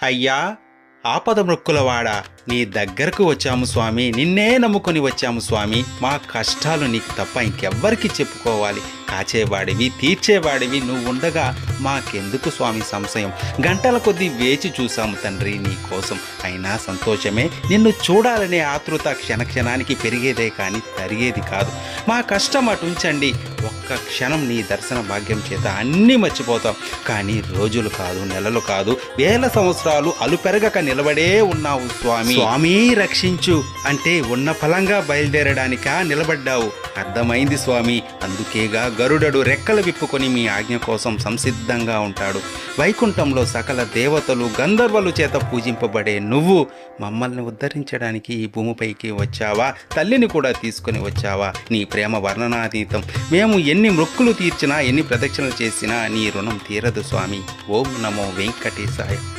అయ్యా, ఆపద మృక్కులవాడా, నీ దగ్గరకు వచ్చాము స్వామి, నిన్నే నమ్ముకొని వచ్చాము స్వామి. మా కష్టాలు నీకు తప్ప ఇంకెవ్వరికి చెప్పుకోవాలి? కాచేవాడివి, తీర్చేవాడివి నువ్వు ఉండగా మాకెందుకు స్వామి సంశయం? గంటల కొద్దీ వేచి చూశాము తండ్రి నీ కోసం. అయినా సంతోషమే, నిన్ను చూడాలనే ఆతృత క్షణక్షణానికి పెరిగేదే కానీ తరిగేది కాదు. మా కష్టం అటుంచండి, ఒక్క క్షణం నీ దర్శన భాగ్యం చేత అన్నీ మర్చిపోతాం. కానీ రోజులు కాదు, నెలలు కాదు, వేల సంవత్సరాలు అలుపెరగక నిలబడే ఉన్నావు స్వామి. స్వామి రక్షించు అంటే ఉన్న ఫలంగా బయలుదేరడానికా నిలబడ్డావు? అర్థమైంది స్వామి. అందుకేగా గరుడడు రెక్కలు విప్పుకొని మీ ఆజ్ఞ కోసం సంసిద్ధంగా ఉంటాడు. వైకుంఠంలో సకల దేవతలు గంధర్వులు చేత పూజింపబడే నువ్వు మమ్మల్ని ఉద్ధరించడానికి ఈ భూమిపైకి వచ్చావా? తల్లిని కూడా తీసుకొని వచ్చావా? నీ ప్రేమ వర్ణనాతీతం. మేము ఎన్ని మొక్కులు తీర్చినా, ఎన్ని ప్రదక్షిణలు చేసినా నీ రుణం తీరదు స్వామి. ఓం నమో వెంకటేశాయ.